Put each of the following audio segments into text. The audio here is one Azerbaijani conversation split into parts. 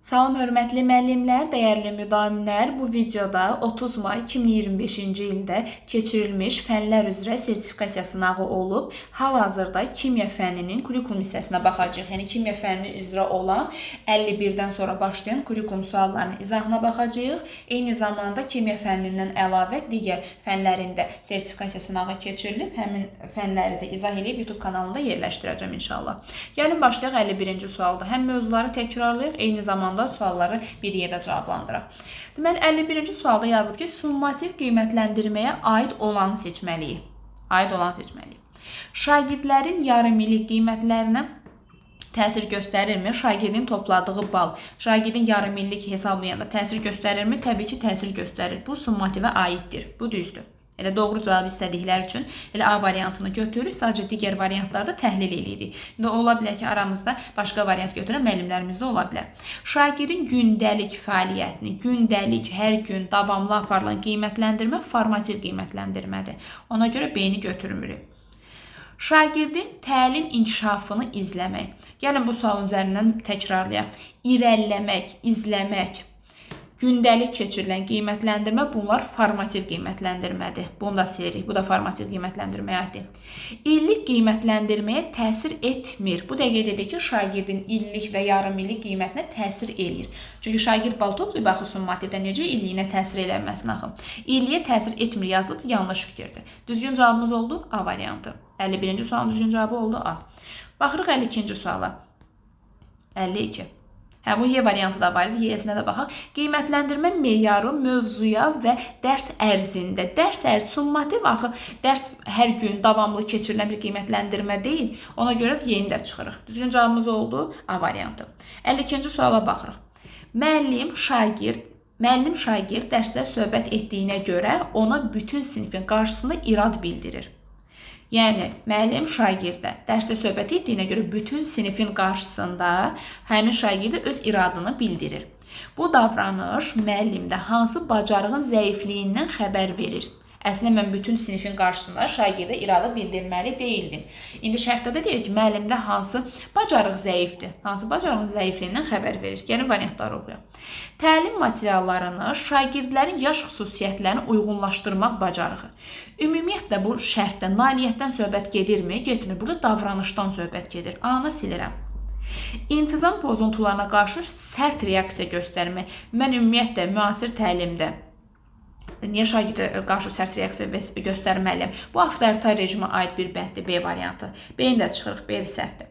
Salam hörmətli müəllimlər, dəyərli müdavimlər. Bu videoda 30 may 2025-ci ildə keçirilmiş fənlər üzrə sertifikasiya sınağı olub. Hal-hazırda kimya fənninin kurikulum hissəsinə baxacağıq. Yəni kimya fənni üzrə olan 51-dən sonra başlayan kurikulum suallarının izahına baxacağıq. Eyni zamanda kimya fənnindən əlavə digər fənlərində sertifikasiya sınağı keçirilib. Həmin fənləri də izah edib YouTube kanalında yerləşdirəcəm inşallah. Gəlin başlayaq 51-ci sualda. Həm mövzuları təkrarlayaq, eyni zamanda sualları bir yerdə cavablandıraq. Deməli, 51-ci sualda yazıb ki, summativ qiymətləndirməyə aid olanı seçməliyik. Şagirdlərin yarımillik qiymətlərinə təsir göstərirmi? Şagirdin topladığı bal, şagirdin yarımillik hesablayanda təsir göstərirmi? Təbii ki, təsir göstərir. Bu summativə aiddir. Bu düzdür. Elə doğru cavabı istədikləri üçün elə A variantını götürürük, sadəcə digər variantlarda təhlil edirik. İndi ola bilər ki, aramızda başqa variant götürən müəllimlərimiz də ola bilər. Şagirdin gündəlik fəaliyyətini, gündəlik, hər gün davamlı aparılan qiymətləndirmə formativ qiymətləndirmədir. Ona görə B-ni götürmürük. Şagirdin təlim inkişafını izləmək. Gəlin bu sualın üzərindən təkrarlayaq. İrəliləmək, izləmək, gündəlik keçirilən qiymətləndirmə bunlar formativ qiymətləndirmədir. Bunu da silirik. Bu da formativ qiymətləndirməyə aiddir. İllik qiymətləndirməyə təsir etmir. Bu dəqiqə dedik ki, şagirdin illik və yarımillik qiymətinə təsir eləyir. Çünki şagird bal toplayıb axı summativdə necə illiyinə təsir eləməsin axı. İlliyə təsir etmir yazılıb, yanlış fikirdir. Düzgün cavabımız oldu A variantı. 51-ci sualın düzgün cavabı oldu A. Baxırıq 52-ci suala. 52. Bu Y variantı da var idi, Y-sinə də baxaq. Qiymətləndirmə meyarı mövzuya və dərs ərzində. Dərs ərzi summativ axı, dərs hər gün davamlı keçirilən bir qiymətləndirmə deyil. Ona görə Y-ni də çıxırıq. Düzgün cavabımız oldu A variantı. 52-ci suala baxırıq. Müəllim şagird dərsdə söhbət etdiyinə görə ona bütün sinifin qarşısında irad bildirir. Yəni, müəllim şagirdə dərsdə söhbət etdiyinə görə bütün sinifin qarşısında həmin şagirdə öz iradını bildirir. Bu davranış müəllimdə hansı bacarığın zəifliyindən xəbər verir? Əslində, mən bütün sinifin qarşısında şagirdə iradə bildirməli deyildim. İndi şərtdə də deyir ki, müəllimdə hansı bacarıq zəifdir? Hansı bacarığın zəifliyindən xəbər verir? Gəlin variantları oxuyaq. Təlim materiallarını şagirdlərin yaş xüsusiyyətlərini uyğunlaşdırmaq bacarığı. Ümumiyyətlə, bu şərtdə nailiyyətdən söhbət gedirmi? Getmir. Burada davranışdan söhbət gedir. A-nı silirəm. İntizam pozuntularına qarşı sərt reaksiya göstərmək. Mən ümumiyyətlə, müasir təlimdə niyə şagirdə qarşı sərt reaksiya göstərməliyəm? Bu avtoritar rejimə aid bir bənddir, B variantı. B-ni də çıxırıq, B səhvdir.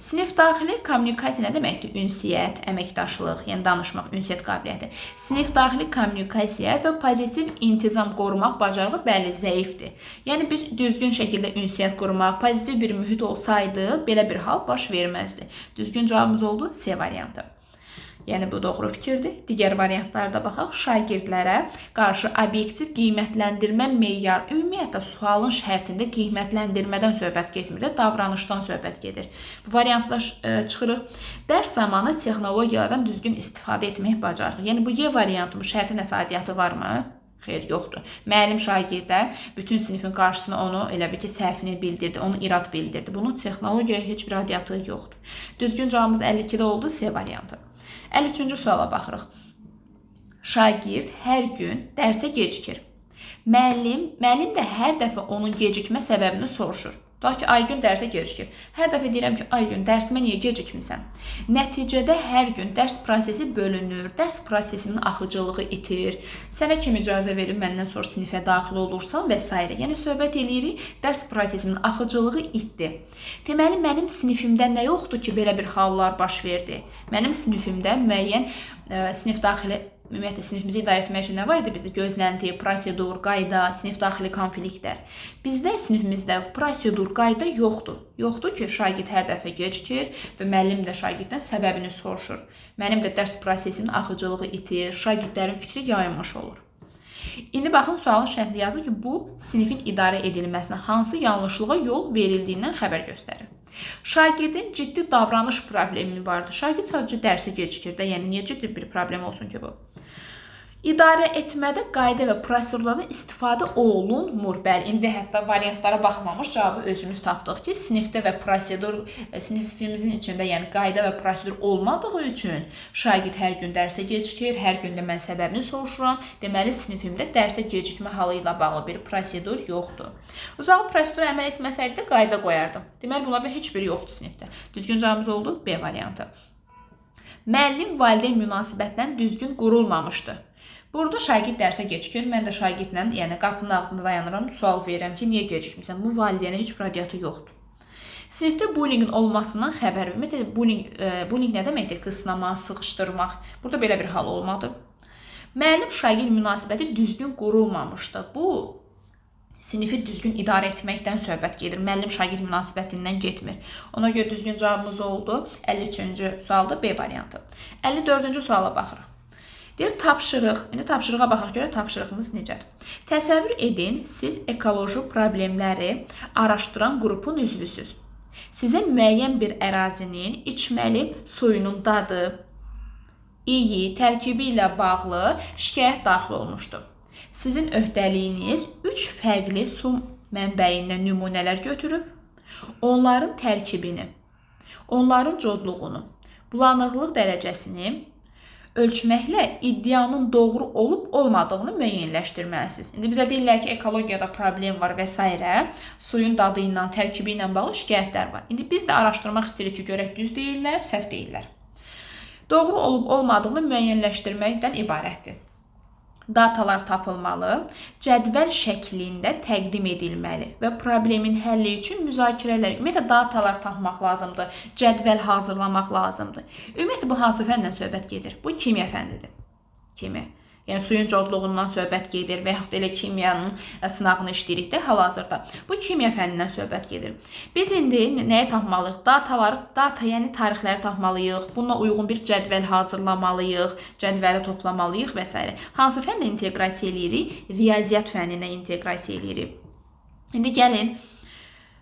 Sinif daxili kommunikasiya nə deməkdir? Ünsiyyət, əməkdaşlıq, yəni danışmaq, ünsiyyət qabiliyyəti. Sinif daxili kommunikasiya və pozitiv intizam qorumaq bacarığı bəli, zəifdir. Yəni, biz düzgün şəkildə ünsiyyət qurmaq, pozitiv bir mühit olsaydı, belə bir hal baş verməzdi. Düzgün cavabımız oldu C variantı. Yəni, bu doğru fikirdir. Digər variantlarda baxaq. Şagirdlərə qarşı obyektiv qiymətləndirmə meyarı. Ümumiyyətlə, sualın şərtində qiymətləndirmədən söhbət getmir də, davranışdan söhbət gedir. Bu variantda çıxırıq. Dərs zamanı texnologiyalardan düzgün istifadə etmək bacarığı. Yəni, bu Y variantının şərti nəsadiyyatı varmı? Xeyr, yoxdur. Müəllim şagirdə bütün sinifin qarşısına onu elə bir ki, səhvini bildirdi, onu irad bildirdi. Bunun texnologiyaya heç bir aidiyyatı yoxdur. Düzgün cavabımız 52-də oldu, C variantı. 53-cü suala baxırıq. Şagird hər gün dərsə gecikir. Müəllim də hər dəfə onun gecikmə səbəbini soruşur. Da ki, Aygün dərsə gecikir. Hər dəfə deyirəm ki, Aygün, dərsimə niyə gecikmirsən? Nəticədə hər gün dərs prosesi bölünür, dərs prosesinin axıcılığı itir. Sənə kim icazə verir, məndən sonra sinifə daxil olursan və s. Yəni, söhbət eləyirik, dərs prosesinin axıcılığı itdi. Deməli, mənim sinifimdə nə yoxdur ki, belə bir hallar baş verdi? Mənim sinifimdə müəyyən sinif daxili ümumiyyətlə, sinifimizi idarə etmək üçün nə var idi bizdə? Gözlənti, prosedur, qayda, sinif daxili konfliktlər. Bizdə sinifimizdə prosedur, qayda yoxdur. Yoxdur ki, şagird hər dəfə gecikir və müəllim də şagirddən səbəbini soruşur. Mənim də dərs prosesinin axıcılığı itir, şagirdlərin fikri yayılmış olur. İndi baxın, sualın şərtli yazır ki, bu sinifin idarə edilməsinə hansı yanlışlığa yol verildiyindən xəbər göstərir. Şagirdin ciddi davranış problemi vardır. Şagird sadəcə dərsə gecikir də, yəni niyə ciddi bir problem olsun ki bu? İdarə etmədə qayda və prosedurlardan istifadə olunmur. Bəli, indi hətta variantlara baxmamış cavabı özümüz tapdıq ki, sinifdə və prosedur, sinifimizin içində yəni qayda və prosedur olmadığı üçün şagird hər gün dərsə gecikir, hər gün də mən səbəbini soruşuram. Deməli, sinifimdə dərsə gecikmə halı ilə bağlı bir prosedur yoxdur. Uzağı prosedura əməl etməsəydi də qayda qoyardım. Deməli, bunlardan heç biri yoxdur sinifdə. Düzgün cavabımız oldu B variantı. Müəllim-valideyn münasibətdən düzgün qurulmamışdı. Burada şagird dərsə gecikir. Mən də şagirdlə, yəni qapının ağzında dayanıram, sual verirəm ki, niyə gecikmirsən? Bu valideynə heç bir aidiyyatı yoxdur. Sinifdə bullyingin olmasından xəbər vermək. Bullying nə deməkdir? Qısnamaq, sıxışdırmaq. Burada belə bir hal olmadı. Müəllim-şagird münasibəti düzgün qurulmamışdı. Bu sinifi düzgün idarə etməkdən söhbət gedir. Müəllim-şagird münasibətindən getmir. Ona görə düzgün cavabımız oldu. 53-cü sualda B variantı. 54-cü suala baxırıq. Deyir, tapşırıq. İndi tapşırığa baxaq görə tapşırığımız necədir? Təsəvvür edin, siz ekoloji problemləri araşdıran qrupun üzvüsüz. Sizə müəyyən bir ərazinin içməli suyunun dadı, iyi, tərkibi ilə bağlı şikayət daxil olmuşdur. Sizin öhdəliyiniz 3 fərqli su mənbəyindən nümunələr götürüb, onların tərkibini, onların codluğunu, bulanıqlıq dərəcəsini ölçməklə iddianın doğru olub-olmadığını müəyyənləşdirməlisiniz. İndi bizə deyirlər ki, ekologiyada problem var və s. Suyun dadı ilə, tərkibi ilə bağlı şikayətlər var. İndi biz də araşdırmaq istəyirik ki, görək düz deyirlər, səhv deyirlər. Doğru olub-olmadığını müəyyənləşdirməkdən ibarətdir. Datalar tapılmalı, cədvəl şəklində təqdim edilməli və problemin həlli üçün müzakirələr, ümumiyyətlə datalar tapmaq lazımdır, cədvəl hazırlamaq lazımdır. Ümumiyyətlə bu hansı fəndən söhbət gedir? Bu kimya fənnidir. Kimya. Yəni suyun codluğundan söhbət gedir və yaxud elə kimyanın sınağını işləyirik də hal-hazırda. Bu kimya fənnindən söhbət gedir. Biz indi nəyə tapmalıyıq? Yəni tarixləri tapmalıyıq, bununla uyğun bir cədvəl hazırlamalıyıq, cədvəli toplamalıyıq və s. Hansı fənlə inteqrasiya eləyirik? Riyaziyyat fənninə inteqrasiya eləyirik. İndi gəlin,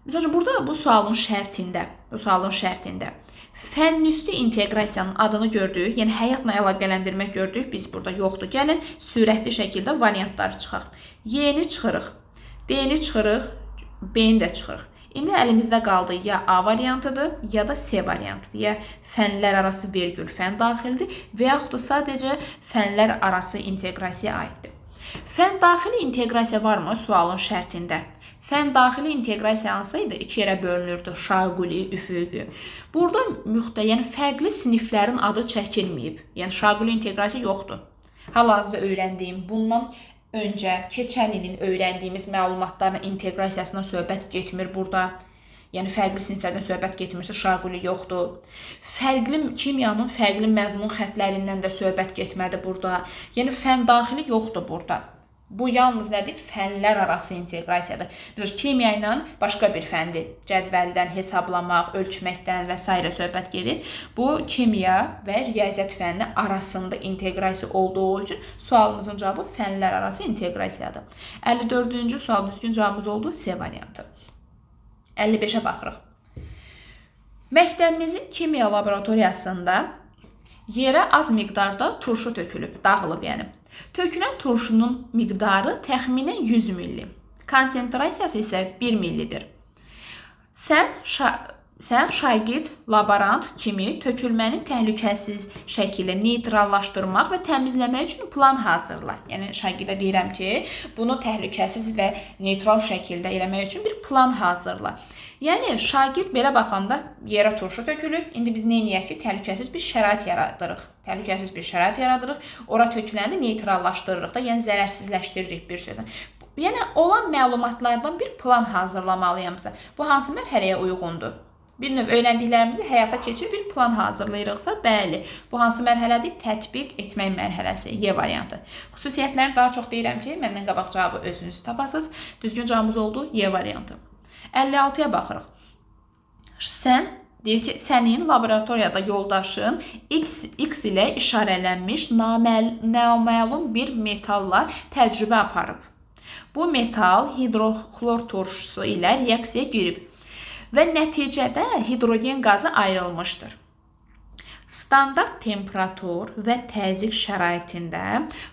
məsələn, burada bu sualın şərtində fənnüstü inteqrasiyanın adını gördük, yəni həyatla əlaqələndirmək gördük, biz burada yoxdur. Gəlin, sürətli şəkildə variantları çıxaq. Y-ni çıxırıq, D-ni çıxırıq, B-ni də çıxırıq. İndi əlimizdə qaldı ya A variantıdır, ya da C variantıdır. Ya fənlər arası vergül fən daxildir və yaxud da sadəcə fənlər arası inteqrasiya aiddir. Fən daxili inteqrasiya varmı sualın şərtində? Fən daxili inteqrasiya hansıydı? 2 yerə bölünürdü. Şaquli, üfüqü. Burada yəni fərqli siniflərin adı çəkilməyib. Yəni şaquli inteqrasiya yoxdur. Hal-hazırda öyrəndiyim, bundan öncə keçən ilin öyrəndiyimiz məlumatların inteqrasiyasına söhbət getmir burada. Yəni fərqli siniflərdən söhbət getmirsə şaquli yoxdur. Fərqli kimyanın fərqli məzmun xəttlərindən də söhbət getmədi burada. Yəni fən daxili yoxdur burada. Bu yalnız nədir? Fənlər arası inteqrasiyadır. Biz kimya ilə başqa bir fəndir. Cədvəldən hesablamaq, ölçməkdən və s. söhbət gedir. Bu kimya və riyaziyyat fənni arasında inteqrasiya olduğu üçün sualımızın cavabı fənlər arası inteqrasiyadır. 54-cü sual düzgün cavabımız oldu C variantı. 55-ə baxırıq. Məktəbimizin kimya laboratoriyasında yerə az miqdarda turşu tökülüb, dağılıb yəni. Tökülən turşunun miqdarı təxminən 100 milli. Konsentrasiyası isə 1 millidir. Sən şagird, laborant kimi tökülməni təhlükəsiz şəkildə neytrallaşdırmaq və təmizləmək üçün plan hazırla. Yəni şagirdə deyirəm ki, bunu təhlükəsiz və neytral şəkildə eləmək üçün bir plan hazırla. Yəni şagird belə baxanda yerə turşu tökülüb, indi biz nə edək ki, təhlükəsiz bir şərait yaradırıq. Ora töküləni neytrallaşdırırıq da, yəni zərərsizləşdiririk bir sözlə. Yəni olan məlumatlardan bir plan hazırlamalıyamsa, bu hansı mərhələyə uyğundur? Bir növ öyrəndiklərimizi həyata keçirib bir plan hazırlayırıqsa, bəli, bu hansı mərhələdir? Tətbiq etmək mərhələsi, Y variantı. Xüsusiyyətləri daha çox deyirəm ki, məndən qabaq cavabı özünüz tapasınız. Düzgün cavabımız oldu, Y variantı. 56-ya baxırıq. Deyir ki, sənin laboratoriyada yoldaşın X ilə işarələnmiş naməlum bir metalla təcrübə aparıb. Bu metal hidroxlor turşusu ilə reaksiyaya girib və nəticədə hidrogen qazı ayrılmışdır. Standart temperatur və təzyiq şəraitində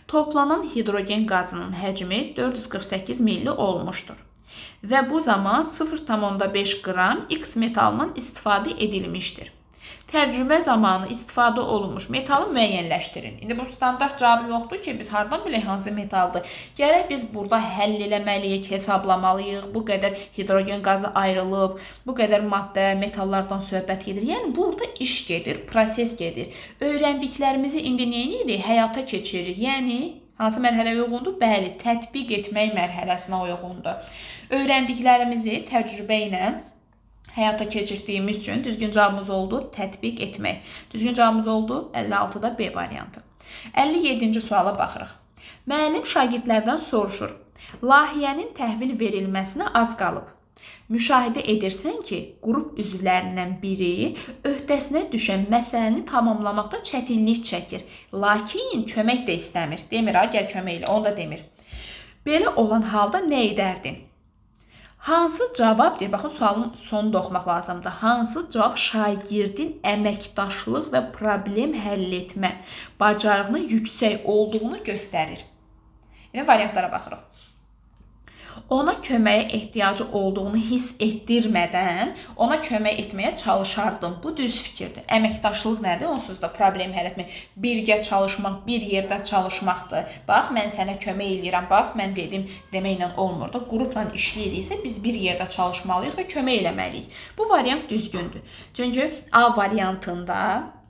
toplanan hidrogen qazının həcmi 448 milli olmuşdur. Və bu zaman 0,5 qram X metalından istifadə edilmişdir. Təcrübə zamanı istifadə olunmuş metalı müəyyənləşdirin. İndi bu standart cavabı yoxdur ki, biz hardan bilək hansı metaldır? Gərək biz burada həll eləməliyik, hesablamalıyıq. Bu qədər hidrogen qazı ayrılıb, bu qədər maddə, metallardan söhbət gedir. Yəni burada iş gedir, proses gedir. Öyrəndiklərimizi indi nə edirik? Həyata keçiririk. Yəni hansı mərhələyə uyğundur? Bəli, tətbiq etmək mərhələsinə uyğundur. Öyrəndiklərimizi təcrübə ilə həyata keçirdiyimiz üçün düzgün cavabımız oldu tətbiq etmək. Düzgün cavabımız oldu 56-da B variantı. 57-ci suala baxırıq. Müəllim şagirdlərdən soruşur. Layihənin təhvil verilməsinə az qalıb. Müşahidə edirsən ki, qrup üzvlərindən biri öhdəsinə düşən məsələni tamamlamaqda çətinlik çəkir. Lakin kömək də istəmir. Demir, gəl kömək elə, onu da demir. Belə olan halda nə edərdin? Hansı cavab deyir? Baxın, sualın sonunu oxumaq lazımdır. Hansı cavab şagirdin əməkdaşlıq və problem həll etmə bacarığının yüksək olduğunu göstərir? Yəni, variantlara baxırıq. Ona köməyə ehtiyacı olduğunu hiss etdirmədən ona kömək etməyə çalışardım. Bu düz fikirdir. Əməkdaşlıq nədir? Onsuz da problem həll etmək. Birgə çalışmaq, bir yerdə çalışmaqdır. Bax, mən sənə kömək edirəm. Bax, mən dedim, deməklə olmurdu. Qrupla işləyiriksə biz bir yerdə çalışmalıyıq və kömək eləməliyik. Bu variant düzgündür. Çünki A variantında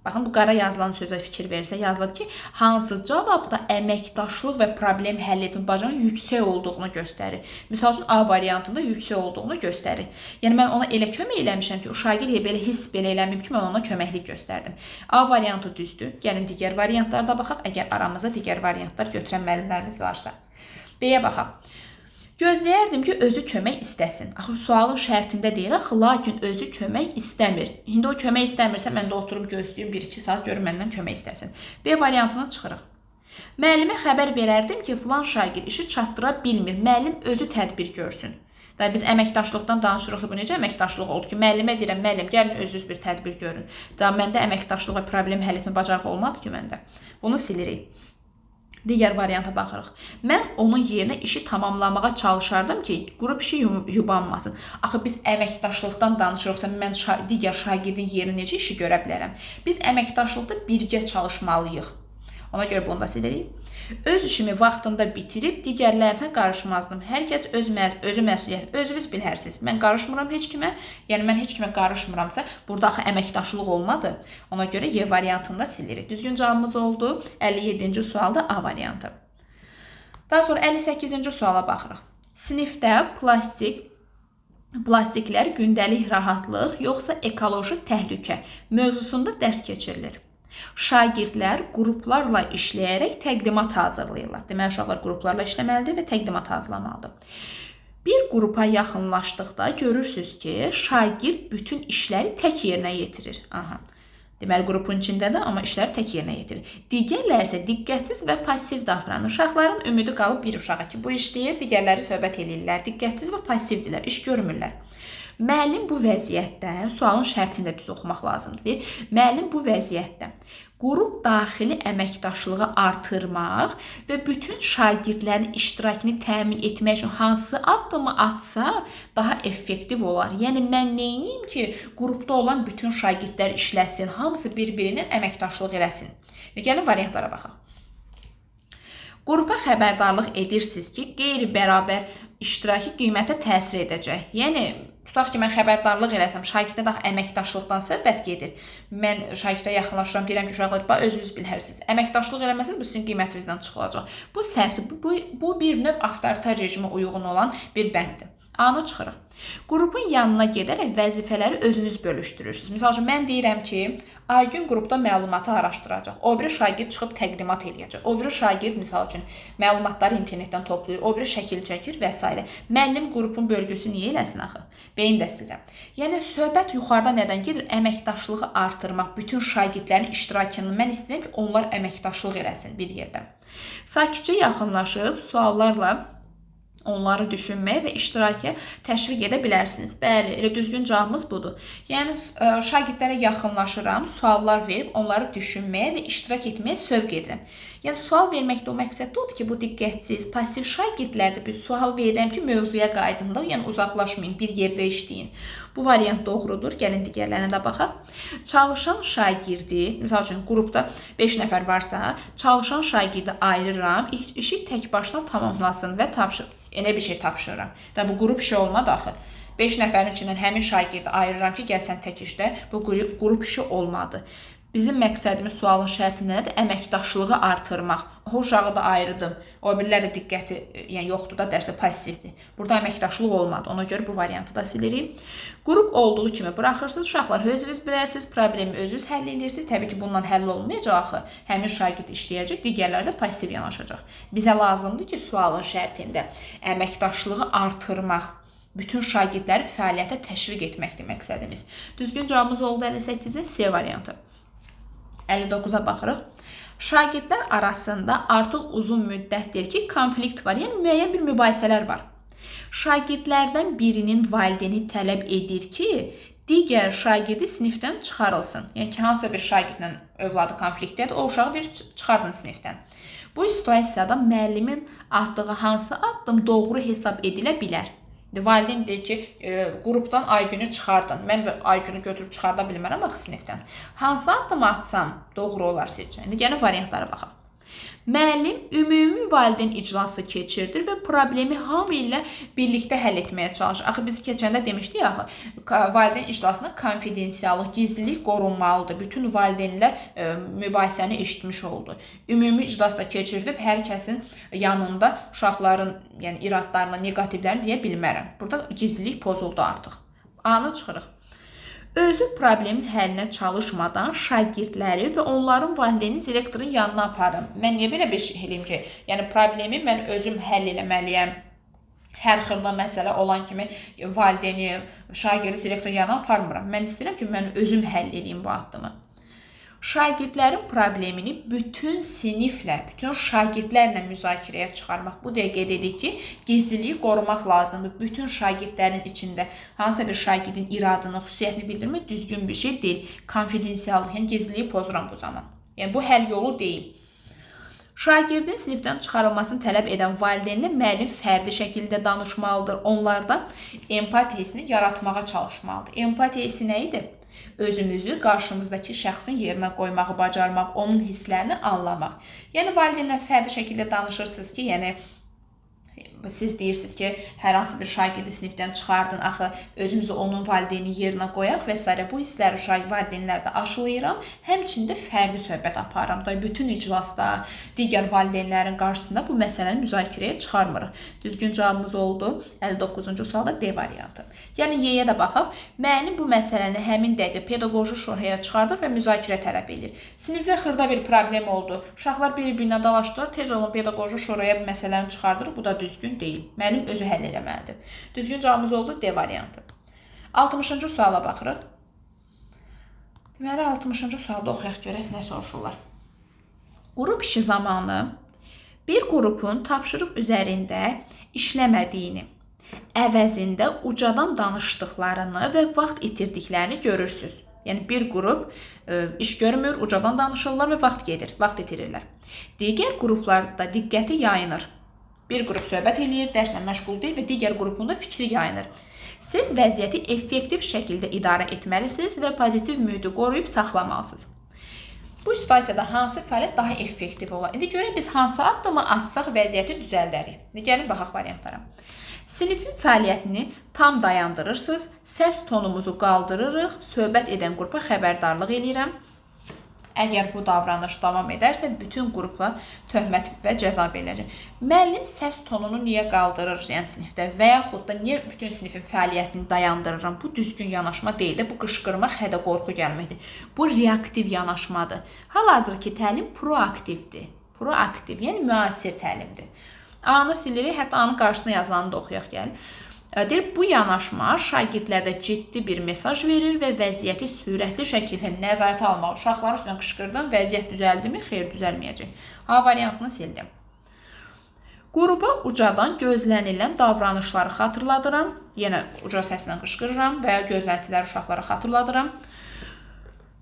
baxın, bu qara yazılan sözə fikir verirsə, yazılıb ki, hansı cavabda əməkdaşlıq və problem həll etmə bacarığının yüksək olduğunu göstərir. Misal üçün, A variantında yüksək olduğunu göstərir. Yəni, mən ona elə kömək eləmişəm ki, o şagird belə hiss belə eləməyib ki, mən ona köməklik göstərdim. A variantı düzdür. Gəlin, digər variantlarda baxaq, əgər aramızda digər variantlar götürən müəllimlərimiz varsa. B-yə baxaq. Gözləyərdim ki, özü kömək istəsin. Axı, sualın şərtində deyir, axı, lakin özü kömək istəmir. İndi o kömək istəmirsə, mən də oturub gözləyim 1-2 saat görüm məndən kömək istəsin. B variantına çıxırıq. Müəllimə xəbər verərdim ki, filan şagird işi çatdıra bilmir. Müəllim özü tədbir görsün. Da biz əməkdaşlıqdan danışırıqsa, bu necə əməkdaşlıq oldu ki, müəllimə deyirəm, müəllim, gəlin özünüz bir tədbir görün. Da məndə əməkdaşlıq və problem həll etmə bacarığı olmadı ki, məndə. Bunu silirik. Digər varianta baxırıq. Mən onun yerinə işi tamamlamağa çalışardım ki, qrup işi yubanmasın. Axı, biz əməkdaşlıqdan danışırıqsa, mən digər şagirdin yerinə necə işi görə bilərəm? Biz əməkdaşlıqda birgə çalışmalıyıq. Ona görə bunu da silirik. Öz işimi vaxtında bitirib, digərlərinə qarışmazdım. Hər kəs özü məsuliyyət, özünüz bilərsiniz. Mən qarışmıram heç kimə, yəni mən heç kimə qarışmıramsa, burada axı əməkdaşlıq olmadı. Ona görə Y variantında silirik. Düzgün cavabımız oldu 57-ci sualda A variantı. Daha sonra 58-ci suala baxırıq. Sinifdə plastiklər gündəlik rahatlıq yoxsa ekoloji təhlükə mövzusunda dərs keçirilir. Şagirdlər qruplarla işləyərək təqdimat hazırlayırlar. Deməli, uşaqlar qruplarla işləməlidir və təqdimat hazırlamalıdır. Bir qrupa yaxınlaşdıqda görürsünüz ki, şagird bütün işləri tək yerinə yetirir. Deməli, qrupun içindədir, amma işləri tək yerinə yetirir. Digərləri isə diqqətsiz və pasiv davranır. Uşaqların ümidi qalıb bir uşağa ki, bu işləyir, digərləri söhbət edirlər. Diqqətsiz və passivdirlər, iş görmürlər. Müəllim bu vəziyyətdə, sualın şərtində düz oxumaq lazımdır. Müəllim bu vəziyyətdə qrup daxili əməkdaşlığı artırmaq və bütün şagirdlərin iştirakını təmin etmək üçün hansı addımı atsa daha effektiv olar. Yəni, mən neyiniyim ki, qrupda olan bütün şagirdlər işləsin, hamısı bir-birinin əməkdaşlıq eləsin. Gəlin, variantlara baxaq. Qrupa xəbərdarlıq edirsiniz ki, qeyri-bərabər iştiraki qiymətə təsir edəcək. Yəni, tutaq ki, mən xəbərdarlıq eləsəm, şagirddə daha əməkdaşlıqdan söhbət gedir. Mən şagirdə yaxınlaşıram, deyirəm ki, uşaqlar, özünüz bilərsiniz. Əməkdaşlıq eləməsiniz, bu sizin qiymətinizdən çıxılacaq. Bu səhvdir. Bu bir növ avtoritar rejimə uyğun olan bir bənddir. A-nı çıxırıq. Qrupun yanına gedərək vəzifələri özünüz bölüşdürürsünüz. Misal üçün, mən deyirəm ki, Aygün qrupda məlumatı araşdıracaq. O biri şagird çıxıb təqdimat eləyəcək. O biri şagird, misal üçün, məlumatları internetdən toplayır. O biri şəkil çəkir və s. Müəllim qrupun bölgüsü niyə eləsin axı? Beyin də silirəm. Yəni, söhbət yuxarıda nədən gedir? Əməkdaşlığı artırmaq, bütün şagirdlərin iştirakını. Mən istəyirəm ki, onlar əməkdaşlıq eləsin bir yerdə. Sakitcə yaxınlaşıb suallarla onları düşünməyə və iştiraka təşviq edə bilərsiniz. Bəli, elə düzgün cavabımız budur. Yəni şagirdlərə yaxınlaşıram, suallar verib onları düşünməyə və iştirak etməyə sövq edirəm. Yəni sual verməkdə o məqsəddə odur ki, bu diqqətsiz, pasiv şagirdlərdə bir sual verirəm ki, mövzuya qayıdın da, yəni uzaqlaşmayın, bir yerdə işləyin. Bu variant doğrudur. Gəlin digərlərinə də baxaq. Çalışan şagirdi, məsəl üçün qrupda 5 nəfər varsa, çalışan şagirdi ayırıram, işi tək başına tamamlasın və elə bir şey tapşırıram. Da bu qrup işi olmadı axı. 5 nəfərin içindən həmin şagirdi ayırıram ki, gəl sən tək işlə. Bu qrup işi olmadı. Bizim məqsədimiz sualın şərti nədir? Əməkdaşlığı artırmaq. O uşağı da ayırdım. O birilər də diqqəti yoxdur da, dərsə passivdir. Burada əməkdaşlıq olmadı. Ona görə bu variantı da silirik. Qrup olduğu kimi buraxırsınız. Uşaqlar özünüz bilərsiniz, problemi özünüz həll edirsiniz. Təbii ki, bundan həll olmayacaq axı. Həmin şagird işləyəcək, digərləri də passiv yanaşacaq. Bizə lazımdır ki, sualın şərtində əməkdaşlığı artırmaq, bütün şagirdləri fəaliyyətə təşviq etməkdir məqsədimiz. Düzgün cavabımız oldu 58-in C variantı. 59-a baxırıq. Şagirdlər arasında artıq uzun müddətdir ki, konflikt var, yəni müəyyən bir mübahisələr var. Şagirdlərdən birinin valideyni tələb edir ki, digər şagirdi sinifdən çıxarılsın. Yəni ki, hansısa bir şagirdlə övladı konfliktdədir, o uşağı deyir, çıxardın sinifdən. Bu situasiyada müəllimin atdığı hansı addım doğru hesab edilə bilər? Valideyn deyir ki, qrupdan Aygünü çıxardın. Mən də Aygünü götürüb çıxarda bilmərəm axı sinifdən. Hansı addımı atsam doğru olar sizcə? İndi gəlin variantlara baxaq. Müəllim ümumi valideyn iclası keçirdir və problemi hamı ilə birlikdə həll etməyə çalışır. Axı biz keçəndə demişdik axı, valideyn iclasında konfidensiallıq, gizlilik qorunmalıdır. Bütün valideynlər mübahisəni eşitmiş oldu. Ümumi iclasda keçirilib hər kəsin yanında uşaqların, yəni iradlarına, neqativlərini deyə bilmərəm. Burada gizlilik pozuldu artıq. A-nı çıxırıq. Özü problemin həllinə çalışmadan şagirdləri və onların valideyni direktorun yanına aparım. Mən niyə belə bir şey eləyim ki? Yəni problemi mən özüm həll eləməliyəm. Hər xırda məsələ olan kimi valideyni, şagirdi direktorun yanına aparmıram. Mən istəyirəm ki, mən özüm həll eləyim bu addımı. Şagirdlərin problemini bütün siniflə, bütün şagirdlərlə müzakirəyə çıxarmaq. Bu dəqiqə dedik ki, gizliliyi qorumaq lazımdır. Bütün şagirdlərin içində hansısa bir şagirdin iradını, xüsusiyyətini bildirmək düzgün bir şey deyil. Konfidensiallıq, yəni gizliliyi pozuram bu zaman. Yəni bu həll yolu deyil. Şagirdin sinifdən çıxarılmasını tələb edən valideynlə müəllim fərdi şəkildə danışmalıdır. Onlarda empatiyasını yaratmağa çalışmalıdır. Empatiyası nə idi? Özümüzü qarşımızdakı şəxsin yerinə qoymağı bacarmaq, onun hisslərini anlamaq. Yəni valideynlər fərdi şəkildə danışırsınız ki, yəni siz deyirsiniz ki, hər hansı bir şagirdi sinifdən çıxardın, axı özümüzü onun valideyni yerinə qoyaq və s. Bu hissləri valideynlərdə aşılayıram, həmçində fərdi söhbət aparıram. Bütün iclasda, digər valideynlərin qarşısında bu məsələni müzakirəyə çıxarmırıq. Düzgün cavabımız oldu 59-cu sualda D variantı. Yəni Y-yə də baxaq. Müəllim bu məsələni həmin dəqiqə pedaqoji şuraya çıxardır və müzakirə tələb edir. Sinifdə xırda bir problem oldu. Uşaqlar bir-birinə dalaşdılar, tez olun pedaqoji şuraya bu məsələni çıxardır. Bu da düzgün deyil. Müəllim özü həll eləməlidir. Düzgün cavabımız oldu D variantı. 60-cı suala baxırıq. Deməli 60-cı sualda oxuyaq görək nə soruşurlar. Qrup işi zamanı bir qrupun tapşırıq üzərində işləmədiyini, əvəzində ucadan danışdıqlarını və vaxt itirdiklərini görürsünüz. Yəni bir qrup iş görmür, ucadan danışırlar və vaxt gedir, vaxt itirirlər. Digər qruplarda diqqəti yayınır. Bir qrup söhbət eləyir, dərslə məşğul deyil və digər qrupunda fikri yayınır. Siz vəziyyəti effektiv şəkildə idarə etməlisiniz və pozitiv mühiti qoruyub saxlamalısınız. Bu situasiyada hansı fəaliyyət daha effektiv olar? İndi görək biz hansı addımı atsaq vəziyyəti düzəldərik. İndi gəlin baxaq variantlara. Sinifin fəaliyyətini tam dayandırırsınız, səs tonumuzu qaldırırıq, söhbət edən qrupa xəbərdarlıq eləyirəm. Əgər bu davranış davam edərsə, bütün qrupa töhmət və cəza veriləcək. Müəllim səs tonunu niyə qaldırır yəni sinifdə və yaxud da niyə bütün sinifin fəaliyyətini dayandırıram? Bu düzgün yanaşma deyil, bu qışqırma, hədə qorxu gəlməkdir. Bu reaktiv yanaşmadır. Hal-hazırki təlim proaktivdir. Proaktiv, yəni müasir təlimdir. A-nı silirik, hətta A-nın qarşısına yazılanı da oxuyaq gəlin. Deyir, bu yanaşma şagirdlərdə ciddi bir mesaj verir və vəziyyəti sürətli şəkildə nəzarətə almaq. Uşaqların üstündən qışqırdım, vəziyyət düzəldimi? Xeyr, düzəlməyəcək. A variantını sildim. Qrupa ucadan gözlənilən davranışları xatırladıram. Yenə uca səslə qışqırıram və ya gözləntiləri uşaqlara xatırladıram.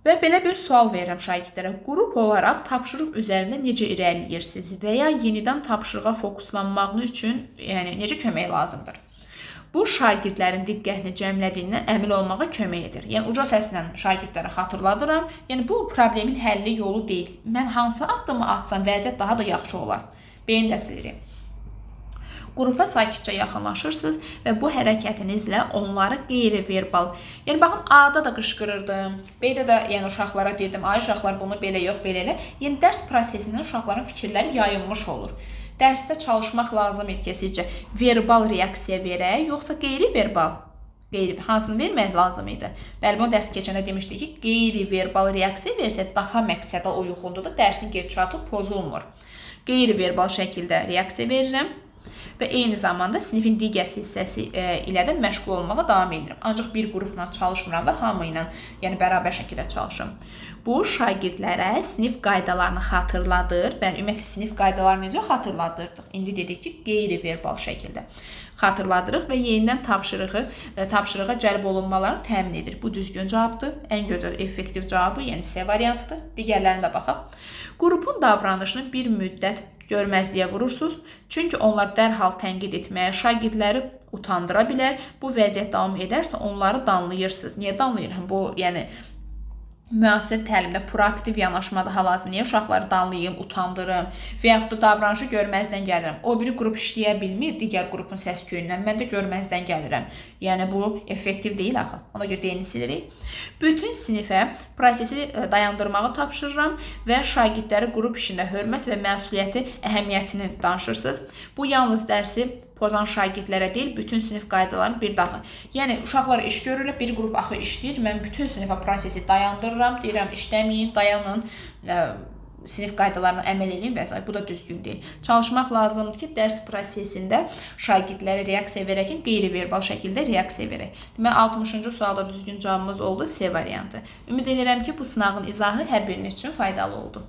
Və belə bir sual verirəm şagirdlərə. Qrup olaraq tapşırıq üzərində necə irəliləyirsiniz və ya yenidən tapşırığa fokuslanmaq üçün necə kömək lazımdır? Bu, şagirdlərin diqqətini cəmlədiyindən əmin olmağa kömək edir. Yəni, uca səslə şagirdlərə xatırladıram. Yəni, bu problemin həlli yolu deyil. Mən hansı addımı atsam vəziyyət daha da yaxşı olar. Beyin dəstələri. Qrupa sakitcə yaxınlaşırsınız və bu hərəkətinizlə onları qeyri-verbal. Yəni, baxın, A-da da qışqırırdım. B-də də uşaqlara deyirdim, ay uşaqlar bunu belə yox, belə elə. Yəni, dərs prosesindən uşaqların fikirləri yayınmış olur. Dərsdə çalışmaq lazım idi ki, sizcə verbal reaksiya verək, yoxsa qeyri-verbal? Hansını vermək lazım idi? Bəli, bunu dərs keçəndə demişdik ki, qeyri-verbal reaksiya versə daha məqsədə uyğundur da, dərsin gedişatı pozulmur. Qeyri-verbal şəkildə reaksiya verirəm və eyni zamanda sinifin digər hissəsi ilə də məşğul olmağa davam edirəm. Ancaq bir qrupla çalışmıram da, hamı ilə bərabər şəkildə çalışım. Bu, şagirdlərə sinif qaydalarını xatırladır. Ümumiyyətlə, sinif qaydalarını necə xatırladırdıq? İndi dedik ki, qeyri-verbal şəkildə xatırladırıq və yenidən tapşırığa cəlb olunmalarını təmin edir. Bu, düzgün cavabdır. Ən gözəl, effektiv cavabı, yəni C variantıdır. Digərlərinə də baxaq. Qrupun davranışını bir müddət görməzliyə vurursunuz. Çünki onlar dərhal tənqid etməyə, şagirdləri utandıra bilər. Bu vəziyyət davam edərsə, onları danlayırsınız. Niyə danlayıram? Bu, müasir təlimdə proaktiv yanaşmada hal-hazırda niyə uşaqları danlayım, utandırım və yaxud da davranışı görməzdən gəlirəm. O biri qrup işləyə bilmir, digər qrupun səs-küyündən, mən də görməzdən gəlirəm. Yəni, bu effektiv deyil axı. Ona görə deyini silirik. Bütün sinifə prosesi dayandırmağı tapşırıram və şagirdləri qrup işində hörmət və məsuliyyəti əhəmiyyətini danışırsınız. Bu, yalnız dərsi pozan şagirdlərə deyil, bütün sinif qaydalarını bir daha. Yəni, uşaqlar iş görürlər, bir qrup axı işləyir, mən bütün sinifə prosesi dayandırıram, deyirəm, işləməyin, dayanın, sinif qaydalarına əməl edin və s. Bu da düzgün deyil. Çalışmaq lazımdır ki, dərs prosesində şagirdlərə reaksiya verərkən qeyri-verbal şəkildə reaksiya verək. Demək, 60-cı sualda düzgün cavabımız oldu, C variantı. Ümid edirəm ki, bu sınavın izahı hər biriniz üçün faydalı oldu.